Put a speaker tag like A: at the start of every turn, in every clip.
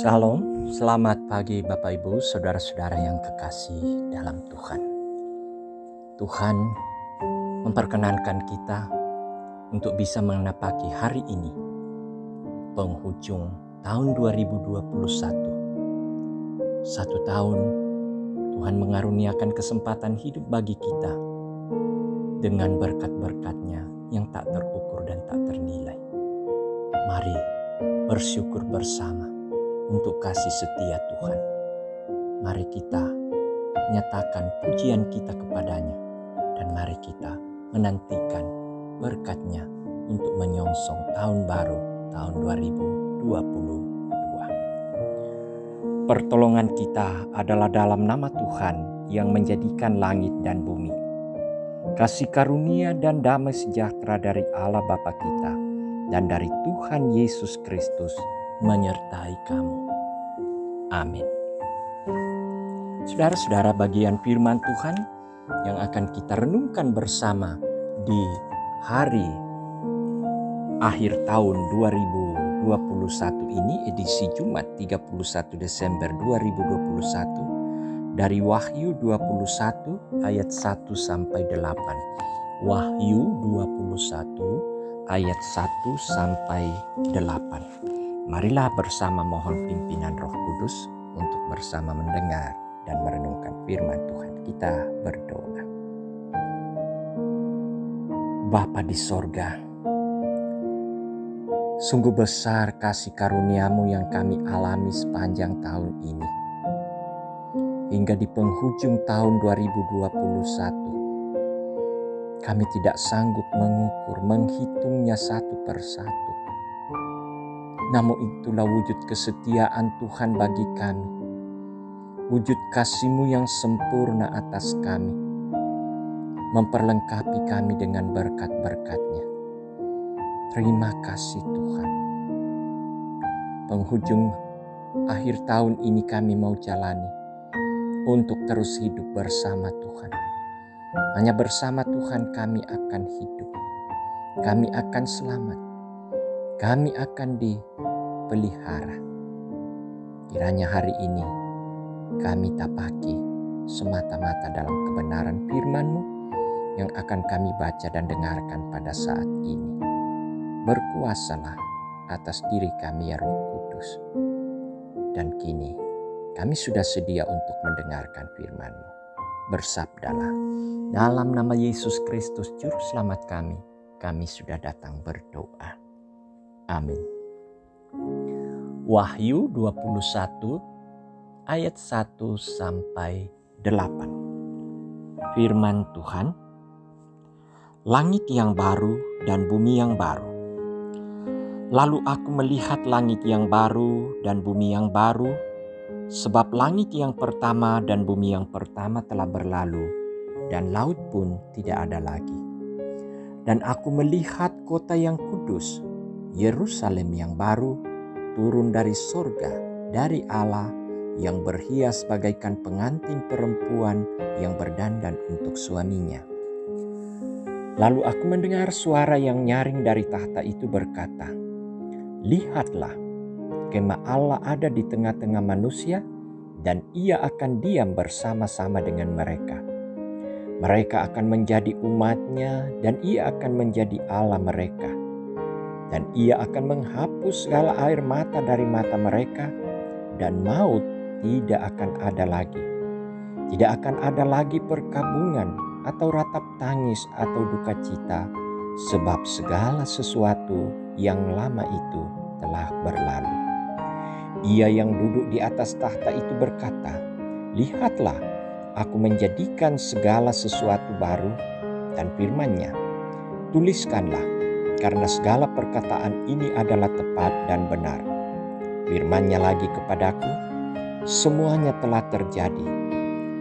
A: Shalom, selamat pagi Bapak Ibu, saudara-saudara yang kekasih dalam Tuhan. Tuhan memperkenankan kita untuk bisa menapaki hari ini, penghujung tahun 2021. Satu tahun Tuhan mengaruniakan kesempatan hidup bagi kita dengan berkat-berkat-Nya yang tak terukur dan tak ternilai. Mari bersyukur bersama untuk kasih setia Tuhan. Mari kita nyatakan pujian kita kepadanya, dan mari kita menantikan berkat-Nya untuk menyongsong tahun baru, tahun 2022. Pertolongan kita adalah dalam nama Tuhan yang menjadikan langit dan bumi. Kasih karunia dan damai sejahtera dari Allah Bapa kita dan dari Tuhan Yesus Kristus menyertai kamu. Amin. Saudara-saudara, bagian firman Tuhan yang akan kita renungkan bersama di hari akhir tahun 2021 ini, edisi Jumat 31 Desember 2021, dari Wahyu 21 ayat 1 sampai 8. Wahyu 21 ayat 1 sampai 8. Marilah bersama mohon pimpinan Roh Kudus untuk bersama mendengar dan merenungkan firman Tuhan. Kita berdoa. Bapa di sorga, sungguh besar kasih karunia-Mu yang kami alami sepanjang tahun ini. Hingga di penghujung tahun 2021, kami tidak sanggup mengukur, menghitungnya satu persatu. Namun itulah wujud kesetiaan Tuhan bagi kami. Wujud kasih-Mu yang sempurna atas kami. Memperlengkapi kami dengan berkat-berkat-Nya. Terima kasih Tuhan. Penghujung akhir tahun ini kami mau jalani untuk terus hidup bersama Tuhan. Hanya bersama Tuhan kami akan hidup. Kami akan selamat. Kami akan dipelihara. Kiranya hari ini kami tapaki semata-mata dalam kebenaran firman-Mu yang akan kami baca dan dengarkan pada saat ini. Berkuasalah atas diri kami ya Roh Kudus. Dan kini kami sudah sedia untuk mendengarkan firman-Mu. Bersabdalah, dalam nama Yesus Kristus Juru Selamat kami sudah datang berdoa. Amin. Wahyu 21 ayat 1 sampai 8. Firman Tuhan, langit yang baru dan bumi yang baru. Lalu aku melihat langit yang baru dan bumi yang baru, sebab langit yang pertama dan bumi yang pertama telah berlalu, dan laut pun tidak ada lagi. Dan aku melihat kota yang kudus, Yerusalem yang baru, turun dari sorga, dari Allah, yang berhias bagaikan pengantin perempuan yang berdandan untuk suaminya. Lalu aku mendengar suara yang nyaring dari tahta itu berkata, "Lihatlah, kemah Allah ada di tengah-tengah manusia, dan Ia akan diam bersama-sama dengan mereka. Mereka akan menjadi umat-Nya, dan Ia akan menjadi Allah mereka. Dan Ia akan menghapus segala air mata dari mata mereka, dan maut tidak akan ada lagi. Tidak akan ada lagi perkabungan atau ratap tangis atau duka cita, sebab segala sesuatu yang lama itu telah berlalu." Ia yang duduk di atas tahta itu berkata, "Lihatlah, aku menjadikan segala sesuatu baru," dan firman-Nya, "Tuliskanlah, karena segala perkataan ini adalah tepat dan benar." Firman-Nya lagi kepadaku, "Semuanya telah terjadi.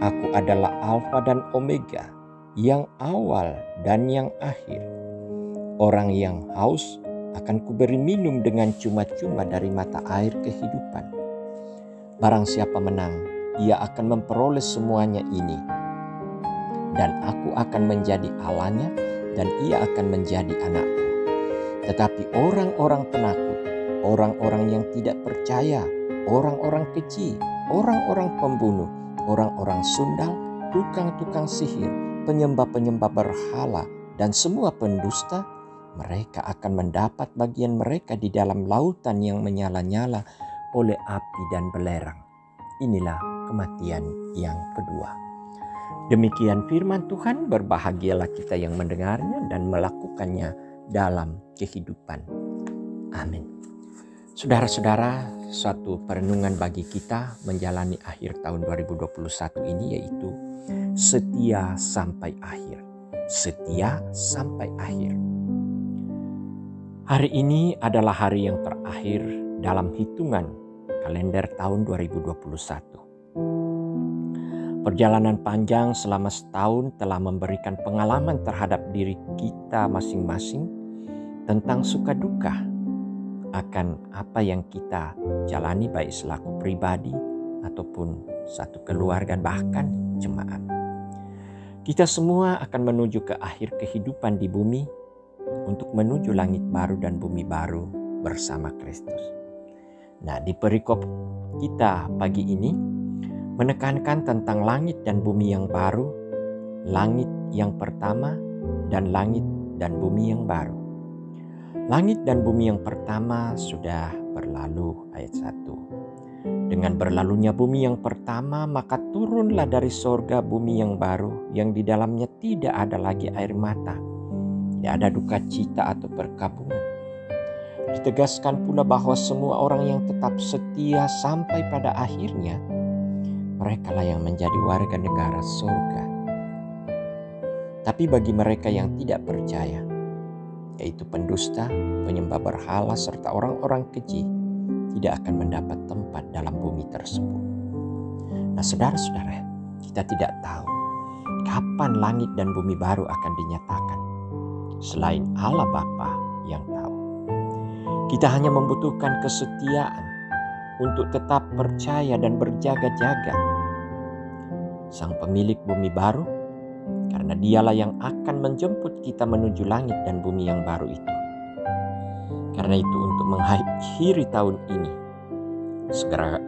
A: Aku adalah Alfa dan Omega, yang awal dan yang akhir. Orang yang haus akan kuberi minum dengan cuma-cuma dari mata air kehidupan. Barang siapa menang, ia akan memperoleh semuanya ini. Dan aku akan menjadi Allahnya, dan ia akan menjadi anakku. Tetapi orang-orang penakut, orang-orang yang tidak percaya, orang-orang keji, orang-orang pembunuh, orang-orang sundal, tukang-tukang sihir, penyembah-penyembah berhala, dan semua pendusta, mereka akan mendapat bagian mereka di dalam lautan yang menyala-nyala oleh api dan belerang. Inilah kematian yang kedua. Demikian firman Tuhan, berbahagialah kita yang mendengarnya dan melakukannya dalam kehidupan. Amin. Saudara-saudara, suatu perenungan bagi kita menjalani akhir tahun 2021 ini yaitu setia sampai akhir. Setia sampai akhir. Hari ini adalah hari yang terakhir dalam hitungan kalender tahun 2021. Perjalanan panjang selama setahun telah memberikan pengalaman terhadap diri kita masing-masing tentang suka duka akan apa yang kita jalani baik selaku pribadi ataupun satu keluarga bahkan jemaat. Kita semua akan menuju ke akhir kehidupan di bumi untuk menuju langit baru dan bumi baru bersama Kristus. Nah, di perikop kita pagi ini menekankan tentang langit dan bumi yang baru, langit yang pertama, dan langit dan bumi yang baru. Langit dan bumi yang pertama sudah berlalu, ayat 1. Dengan berlalunya bumi yang pertama, maka turunlah dari sorga bumi yang baru, yang di dalamnya tidak ada lagi air mata, tidak ada duka cita atau perkabungan. Ditegaskan pula bahwa semua orang yang tetap setia sampai pada akhirnya, mereka lah yang menjadi warga negara surga. Tapi bagi mereka yang tidak percaya, yaitu pendusta, penyembah berhala, serta orang-orang keji, tidak akan mendapat tempat dalam bumi tersebut. Nah, saudara-saudara, kita tidak tahu kapan langit dan bumi baru akan dinyatakan, selain Allah Bapa yang tahu. Kita hanya membutuhkan kesetiaan untuk tetap percaya dan berjaga-jaga. Sang pemilik bumi baru, karena dialah yang akan menjemput kita menuju langit dan bumi yang baru itu. Karena itu untuk mengakhiri tahun ini,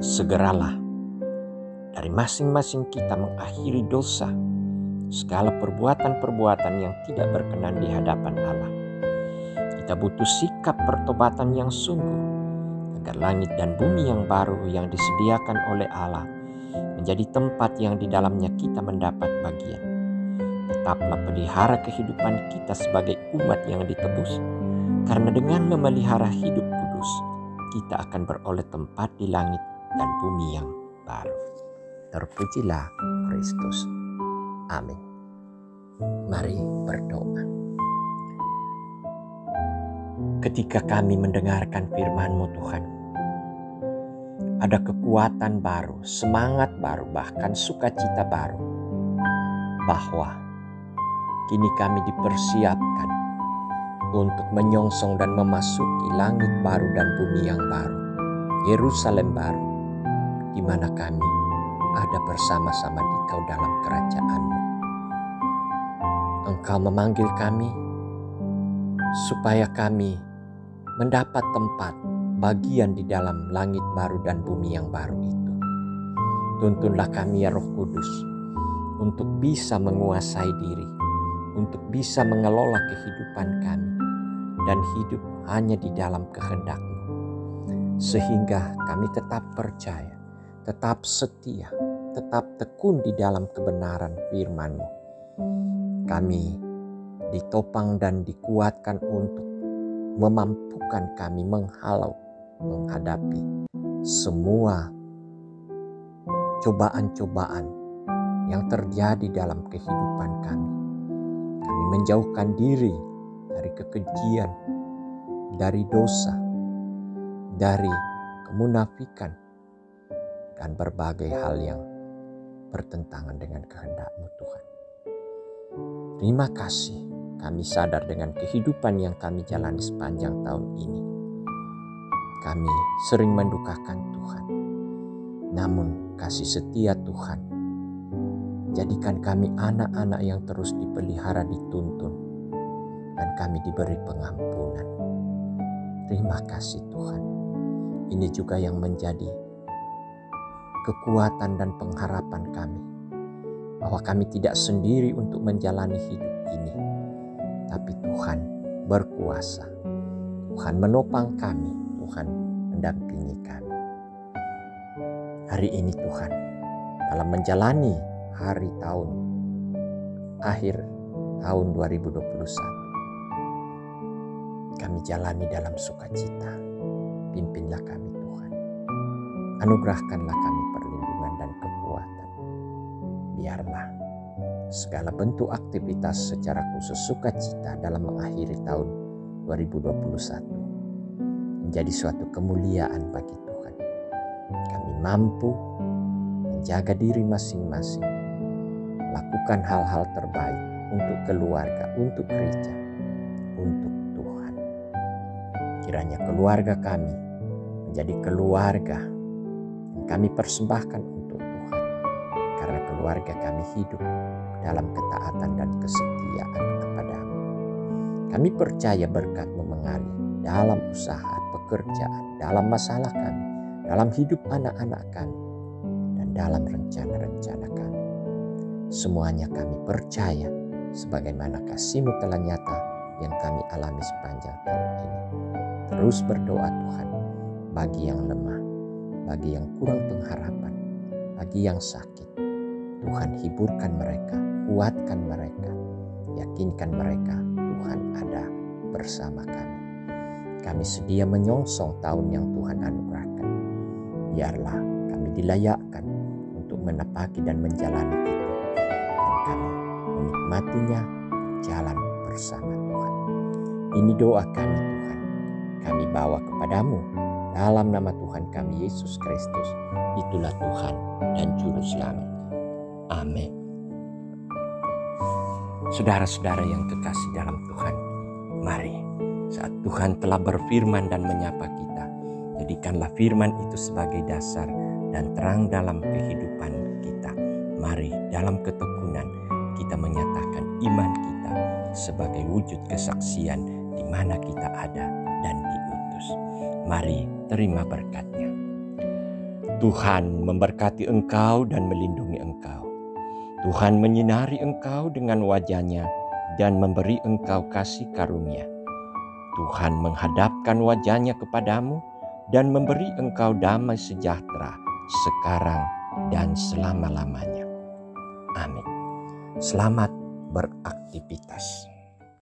A: segeralah dari masing-masing kita mengakhiri dosa, segala perbuatan-perbuatan yang tidak berkenan di hadapan Allah. Kita butuh sikap pertobatan yang sungguh, agar langit dan bumi yang baru yang disediakan oleh Allah menjadi tempat yang di dalamnya kita mendapat bagian. Tetaplah pelihara kehidupan kita sebagai umat yang ditebus, karena dengan memelihara hidup kudus, kita akan beroleh tempat di langit dan bumi yang baru. Terpujilah Kristus. Amin. Mari berdoa. Ketika kami mendengarkan firman-Mu Tuhan, ada kekuatan baru, semangat baru, bahkan sukacita baru, bahwa kini kami dipersiapkan untuk menyongsong dan memasuki langit baru dan bumi yang baru, Yerusalem baru, di mana kami ada bersama-sama Dikau dalam kerajaan-Mu. Engkau memanggil kami supaya kami mendapat tempat bagian di dalam langit baru dan bumi yang baru itu. Tuntunlah kami ya Roh Kudus untuk bisa menguasai diri, untuk bisa mengelola kehidupan kami dan hidup hanya di dalam kehendak-Mu, sehingga kami tetap percaya, tetap setia, tetap tekun di dalam kebenaran firman-Mu. Kami ditopang dan dikuatkan untuk memampukan kami menghadapi semua cobaan-cobaan yang terjadi dalam kehidupan kami. Kami menjauhkan diri dari kekejian, dari dosa, dari kemunafikan, dan berbagai hal yang bertentangan dengan kehendak-Mu Tuhan. Terima kasih, kami sadar dengan kehidupan yang kami jalani sepanjang tahun ini. Kami sering mendukakan Tuhan. Namun kasih setia Tuhan, jadikan kami anak-anak yang terus dipelihara, dituntun, dan kami diberi pengampunan. Terima kasih Tuhan. Ini juga yang menjadi kekuatan dan pengharapan kami. Bahwa kami tidak sendiri untuk menjalani hidup ini. Tapi Tuhan berkuasa. Tuhan menopang kami. Tuhan mendampingi kami. Hari ini Tuhan, dalam menjalani hari tahun akhir tahun 2021, kami jalani dalam sukacita. Pimpinlah kami Tuhan. Anugerahkanlah kami perlindungan dan kekuatan. Biarlah segala bentuk aktivitas secara khusus sukacita dalam mengakhiri tahun 2021 menjadi suatu kemuliaan bagi Tuhan. Kami mampu menjaga diri masing-masing, melakukan hal-hal terbaik untuk keluarga, untuk gereja, untuk Tuhan. Kiranya keluarga kami menjadi keluarga yang kami persembahkan untuk Tuhan. Karena keluarga kami hidup dalam ketaatan dan kesetiaan kepadamu. Kami percaya berkat-Mu mengalir dalam usaha, pekerjaan, dalam masalah kami, dalam hidup anak-anak kami, dan dalam rencana-rencana kami. Semuanya kami percaya sebagaimana kasih-Mu telah nyata yang kami alami sepanjang tahun ini. Terus berdoa Tuhan bagi yang lemah, bagi yang kurang pengharapan, bagi yang sakit. Tuhan hiburkan mereka, kuatkan mereka, yakinkan mereka Tuhan ada bersama kami. Kami sedia menyongsong tahun yang Tuhan anugerahkan. Biarlah kami dilayakkan untuk menepati dan menjalani itu. Dan kami menikmatinya jalan bersama Tuhan. Ini doa kami Tuhan. Kami bawa kepadamu dalam nama Tuhan kami Yesus Kristus. Itulah Tuhan dan Juru Selamat. Amin. Saudara-saudara yang kekasih dalam Tuhan, mari saat Tuhan telah berfirman dan menyapa kita, jadikanlah firman itu sebagai dasar dan terang dalam kehidupan kita. Mari dalam ketekunan kita menyatakan iman kita sebagai wujud kesaksian di mana kita ada dan diutus. Mari terima berkat-Nya. Tuhan memberkati engkau dan melindungi engkau. Tuhan menyinari engkau dengan wajah-Nya dan memberi engkau kasih karunia. Tuhan menghadapkan wajah-Nya kepadamu dan memberi engkau damai sejahtera sekarang dan selama-lamanya. Amin. Selamat beraktivitas.